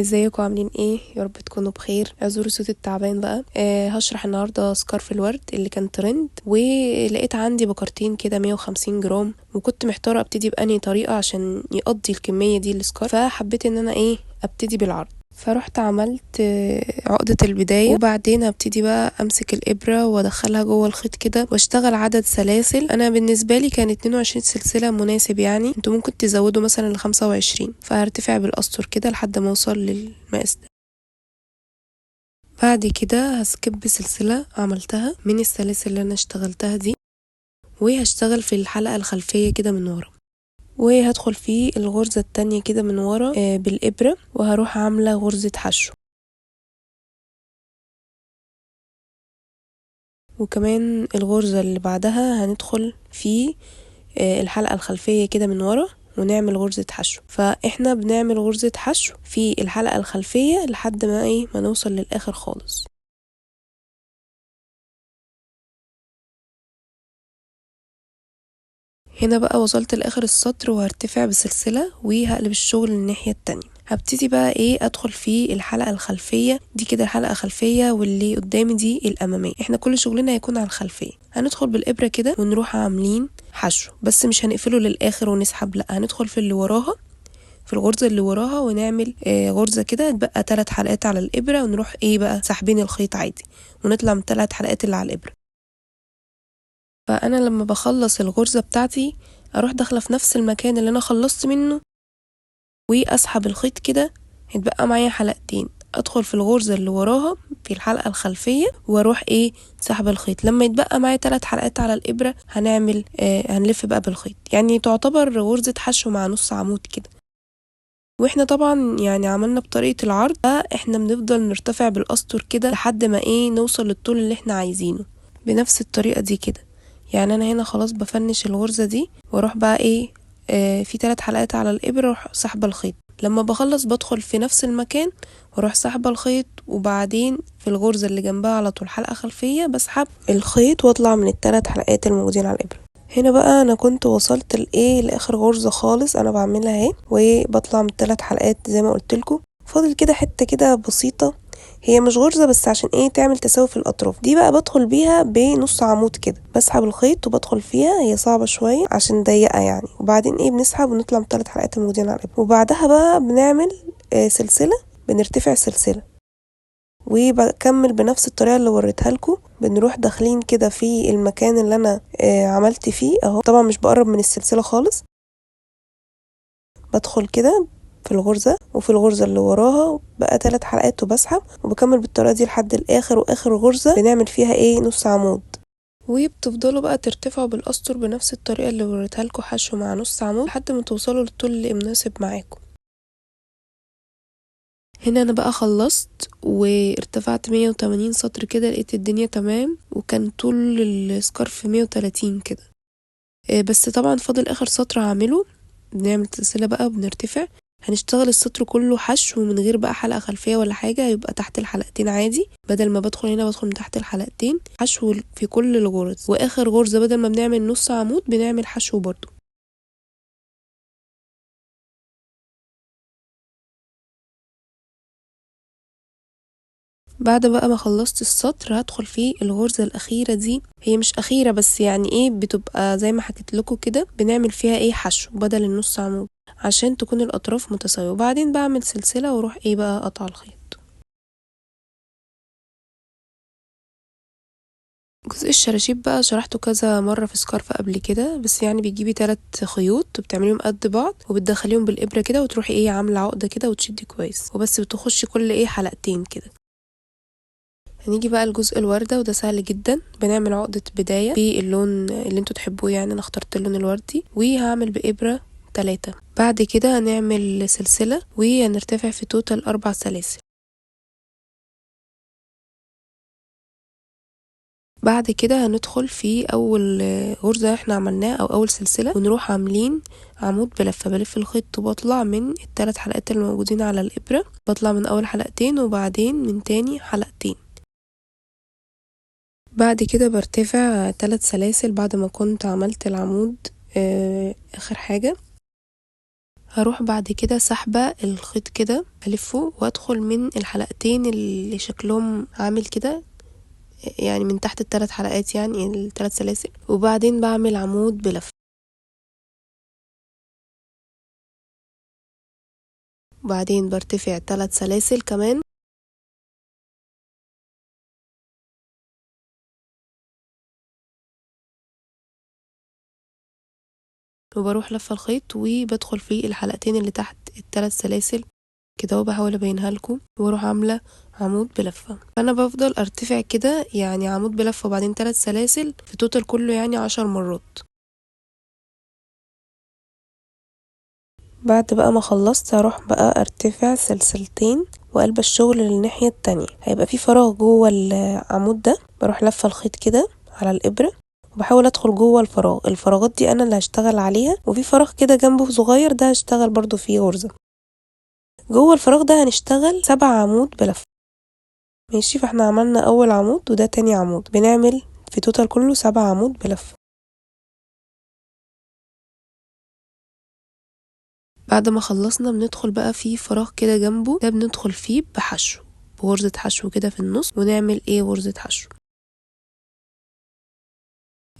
ازيكم عاملين ايه؟ يا رب تكونوا بخير. اعذروا صوت التعبان بقى. هشرح النهارده سكارف الورد اللي كان ترند، ولقيت عندي بكرتين كده 150 جرام، وكنت محتاره ابتدي بأنهي طريقه عشان يقضي الكميه دي السكارف، فحبيت ان انا ابتدي بالعرض. فرحت عملت عقدة البداية، وبعدين هبتدي بقى امسك الابرة وادخلها جوه الخيط كده واشتغل عدد سلاسل. انا بالنسبة لي كان 22 سلسلة مناسب، يعني انتوا ممكن تزودوا مثلا ل 25. فهرتفع بالاسطر كده لحد ما اوصل للمقاس ده. بعد كده هسكب سلسلة عملتها من السلاسل اللي انا اشتغلتها دي، وهشتغل في الحلقة الخلفية كده من ورا، وهدخل في الغرزة التانية كده من ورا بالإبرة، وهروح عاملة غرزة حشو. وكمان الغرزة اللي بعدها هندخل في الحلقة الخلفية كده من ورا ونعمل غرزة حشو. فاحنا بنعمل غرزة حشو في الحلقة الخلفية لحد ما نوصل للآخر خالص. هنا بقى وصلت لآخر السطر، وهرتفع بسلسلة وهقلب الشغل الناحية التانية. هبتدي بقى ادخل في الحلقة الخلفية دي كده، الحلقة خلفية واللي قدامي دي الأمامية. احنا كل شغلنا هيكون على الخلفية. هندخل بالإبرة كده ونروح عاملين حشو، بس مش هنقفله للآخر ونسحب، لا، هندخل في اللي وراها، في الغرزة اللي وراها، ونعمل غرزة كده تبقى 3 حلقات على الإبرة، ونروح بقى ساحبين الخيط عادي ونطلع من 3 حلقات اللي على الإبرة. فأنا لما بخلص الغرزة بتاعتي أروح داخلة في نفس المكان اللي أنا خلصت منه وأسحب الخيط كده، هيتبقى معايا حلقتين. أدخل في الغرزة اللي وراها في الحلقة الخلفية وأروح سحب الخيط. لما يتبقى معايا 3 حلقات على الإبرة هنعمل هنلف بقى بالخيط، يعني تعتبر غرزة حشو مع نص عمود كده. واحنا طبعا يعني عملنا بطريقة العرض، فاحنا بنفضل نرتفع بالأسطر كده لحد ما نوصل للطول اللي احنا عايزينه بنفس الطريقة دي كده. يعني انا هنا خلاص بفنش الغرزة دي واروح بقى في 3 حلقات على الإبرة واروح سحبة الخيط. لما بخلص بدخل في نفس المكان واروح سحبة الخيط، وبعدين في الغرزة اللي جنبها على طول حلقة خلفية بسحب الخيط واطلع من ال3 حلقات الموجودين على الإبرة. هنا بقى انا كنت وصلت لاخر غرزة خالص انا بعملها اهي، وبطلع من ال3 حلقات زي ما قلت لكم. فاضل كده حتة كده بسيطة، هي مش غرزة بس عشان تعمل تساوي في الاطراف دي، بقى بدخل بيها بنص عمود كده، بسحب الخيط وبدخل فيها. هي صعبة شوية عشان ضيقة يعني، وبعدين بنسحب ونطلع من ال3 حلقات الموجودين على الإبرة. وبعدها بقى بنعمل سلسلة، بنرتفع سلسلة، وبكمل بنفس الطريقة اللي وريتها لكم. بنروح داخلين كده في المكان اللي انا عملت فيه اهو. طبعا مش بقرب من السلسلة خالص، بدخل كده في الغرزة وفي الغرزة اللي وراها بقى 3 حلقات وبسحب، وبكمل بالطريقة دي لحد الاخر. واخر غرزة بنعمل فيها نص عمود، وبتفضلوا بقى ترتفعوا بالاسطر بنفس الطريقة اللي وريتها لكم، حشو مع نص عمود لحد ما توصلوا للطول اللي مناسب معاكم. هنا انا بقى خلصت وارتفعت 180 سطر كده، لقيت الدنيا تمام، وكان طول السكارف 130 كده. بس طبعا فاضل اخر سطر هعمله. بنعمل سلسلة بقى وبنرتفع، هنشتغل السطر كله حشو من غير بقى حلقة خلفية ولا حاجة، يبقى تحت الحلقتين عادي. بدل ما بدخل هنا بدخل من تحت الحلقتين حشو في كل الغرز. واخر غرزة بدل ما بنعمل نص عمود بنعمل حشو برضو. بعد بقى ما خلصت السطر هدخل في الغرزة الأخيرة دي. هي مش أخيرة بس يعني بتبقى زي ما حكيت لكم كده، بنعمل فيها حشو بدل النص عمود عشان تكون الأطراف متساوية. وبعدين بعمل سلسلة واروح بقى قطع الخيط. جزء الشراشيب بقى شرحته كذا مرة في سكارف قبل كده، بس يعني بتجيبي 3 خيوط وبتعمليهم قد بعض وبتدخليهم بالإبرة كده، وتروحي عاملة عقدة كده وتشدي كويس، وبس بتخشي كل حلقتين كده. هنيجي بقى لجزء الوردة، وده سهل جدا. بنعمل عقدة بداية باللون اللي انتوا تحبوه، يعني انا اخترت اللون الوردي، وهعمل بإبرة 3. بعد كده هنعمل سلسلة وهنرتفع في توتال 4 سلاسل. بعد كده هندخل في اول غرزة احنا عملناها او اول سلسلة، ونروح عاملين عمود بلفة. بلف الخيط وبطلع من ال3 حلقات الموجودين على الإبرة، بطلع من اول حلقتين وبعدين من تاني حلقتين. بعد كده برتفع 3 سلاسل بعد ما كنت عملت العمود. اخر حاجة هروح بعد كده سحبة الخيط كده الفه وادخل من الحلقتين اللي شكلهم عامل كده، يعني من تحت ال3 حلقات، يعني ال3 سلاسل، وبعدين بعمل عمود بلف، وبعدين برتفع 3 سلاسل كمان، وبروح لفة الخيط وبدخل في الحلقتين اللي تحت ال3 سلاسل كده، وبحاول ابينها لكم، واروح عامله عمود بلفه. فانا بفضل ارتفع كده يعني عمود بلفه وبعدين 3 سلاسل في توتال كله يعني 10 مرات. بعد بقى ما خلصت هروح بقى ارتفع سلسلتين وقلب الشغل للناحية التانية. هيبقى في فراغ جوه العمود ده، بروح لفة الخيط كده على الابرة وبحاول ادخل جوه الفراغات دي انا اللي هشتغل عليها، وفي فراغ كده جنبه صغير ده هشتغل برضو فيه غرزة. جوه الفراغ ده هنشتغل 7 عمود بلفة. ماشي، فاحنا عملنا اول عمود وده تاني عمود، بنعمل في توتال كله 7 عمود بلفة. بعد ما خلصنا بندخل بقى في فراغ كده جنبه، ده بندخل فيه بحشو، بغرزة حشو كده في النص، ونعمل غرزة حشو.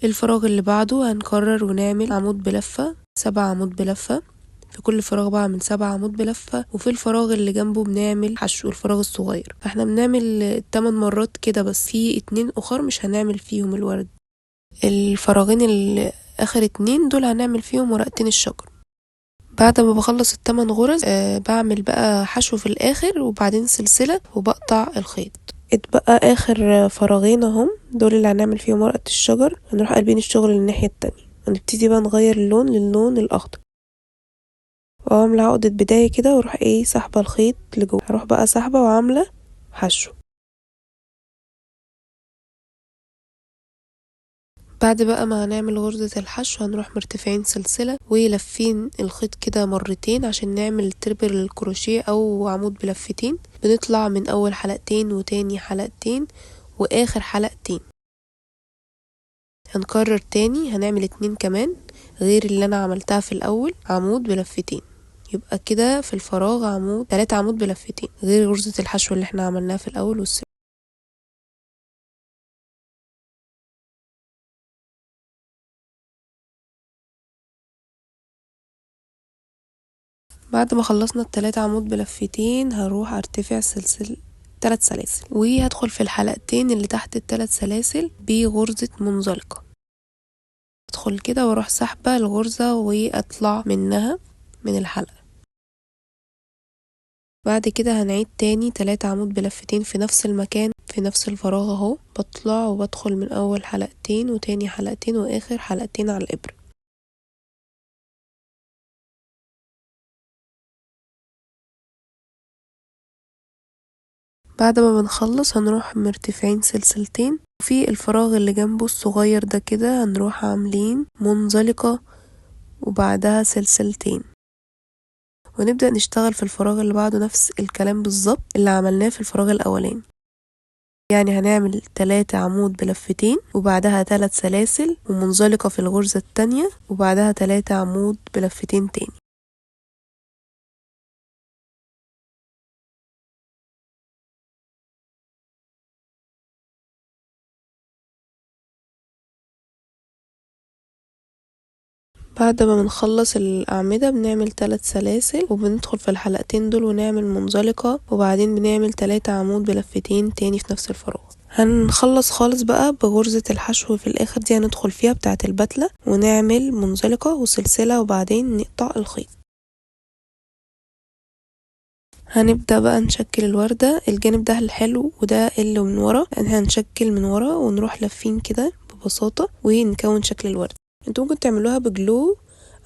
الفراغ اللي بعده هنكرر ونعمل عمود بلفة، 7 عمود بلفة في كل فراغ، بعمل 7 عمود بلفة، وفي الفراغ اللي جنبه بنعمل حشو الفراغ الصغير. فاحنا بنعمل 8 مرات كده، بس في 2 اخر مش هنعمل فيهم الورد. الفراغين اللي اخر 2 دول هنعمل فيهم ورقتين الشجر. بعد ما بخلص ال8 غرز بعمل بقى حشو في الاخر وبعدين سلسلة وبقطع الخيط. اتبقى اخر فراغين اهم، دول اللي هنعمل فيهم ورقة الشجر. هنروح قلبين الشغل للناحية التانية ونبتدي بقى نغير اللون للون الاخضر، واعمل عقدة بداية كده واروح سحبة الخيط لجوه. هروح بقى سحبة وعاملة حشو. بعد بقى ما هنعمل غرزة الحشو هنروح مرتفعين سلسلة ولفين الخيط كده مرتين عشان نعمل تربر الكروشيه او عمود بلفتين. بنطلع من اول حلقتين وتاني حلقتين واخر حلقتين. هنكرر تاني، هنعمل 2 كمان غير اللي انا عملتها في الاول عمود بلفتين، يبقى كده في الفراغ 3 عمود بلفتين غير غرزة الحشو اللي احنا عملناها في الاول والسر. بعد ما خلصنا ال3 عمود بلفتين هروح ارتفع 3 سلاسل وهدخل في الحلقتين اللي تحت ال3 سلاسل بغرزة منزلقة. ادخل كده واروح سحبة الغرزة واطلع منها من الحلقة. بعد كده هنعيد تاني 3 عمود بلفتين في نفس المكان في نفس الفراغ اهو، بطلع وبدخل من اول حلقتين وتاني حلقتين واخر حلقتين على الابرة. بعد ما بنخلص هنروح مرتفعين سلسلتين، وفي الفراغ اللي جنبه الصغير ده كده هنروح عاملين منزلقة وبعدها سلسلتين، ونبدأ نشتغل في الفراغ اللي بعده نفس الكلام بالظبط اللي عملناه في الفراغ الأولاني. يعني هنعمل 3 عمود بلفتين وبعدها 3 سلاسل ومنزلقة في الغرزة التانية وبعدها 3 عمود بلفتين تاني. بعد ما بنخلص الأعمدة بنعمل 3 سلاسل وبندخل في الحلقتين دول ونعمل منزلقة، وبعدين بنعمل 3 عمود بلفتين تاني في نفس الفراغ. هنخلص خالص بقى بغرزة الحشو في الآخر دي، هندخل فيها بتاعة البتلة ونعمل منزلقة وسلسلة وبعدين نقطع الخيط. هنبدأ بقى نشكل الوردة. الجانب ده الحلو وده اللي من ورا، هنشكل من ورا ونروح لفين كده ببساطة ونكون شكل الوردة. انتوا ممكن تعملوها بجلو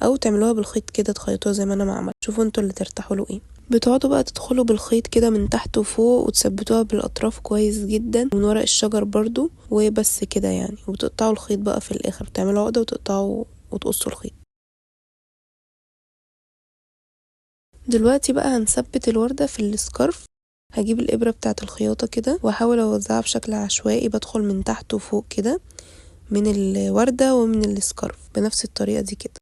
او تعملوها بالخيط كده تخيطوها زي ما انا ما عملت، شوفوا انتوا اللي ترتاحوا له ايه. بتقعدوا بقى تدخلوا بالخيط كده من تحت وفوق وتثبتوها بالاطراف كويس جدا من ورق الشجر برضو، وبس كده يعني. وبتقطعوا الخيط بقى في الاخر، بتعملوا عقدة وتقطعوا وتقصوا الخيط. دلوقتي بقى هنثبت الوردة في السكارف. هجيب الابرة بتاعة الخياطة كده واحاول اوزعها بشكل عشوائي، بدخل من تحت وفوق كده من الوردة ومن السكارف بنفس الطريقة دي كده.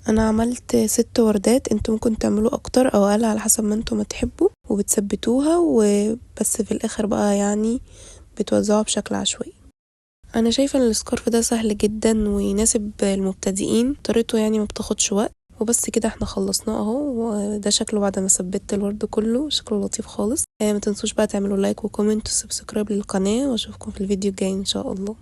انا عملت 6 وردات، انتوا ممكن تعملوا اكتر او اقل على حسب ما انتوا ما تحبوا، وبتثبتوها وبس في الاخر بقى يعني بتوزعوها بشكل عشوائي. انا شايفه ان السكارف ده سهل جدا ويناسب المبتدئين، طريقته يعني ما بتاخدش وقت. وبس كده احنا خلصناه اهو، وده شكله بعد ما ثبت الورد كله، شكله لطيف خالص. ما تنسوش بقى تعملوا لايك وكومنت وسبسكرايب للقناه، واشوفكم في الفيديو الجاي ان شاء الله.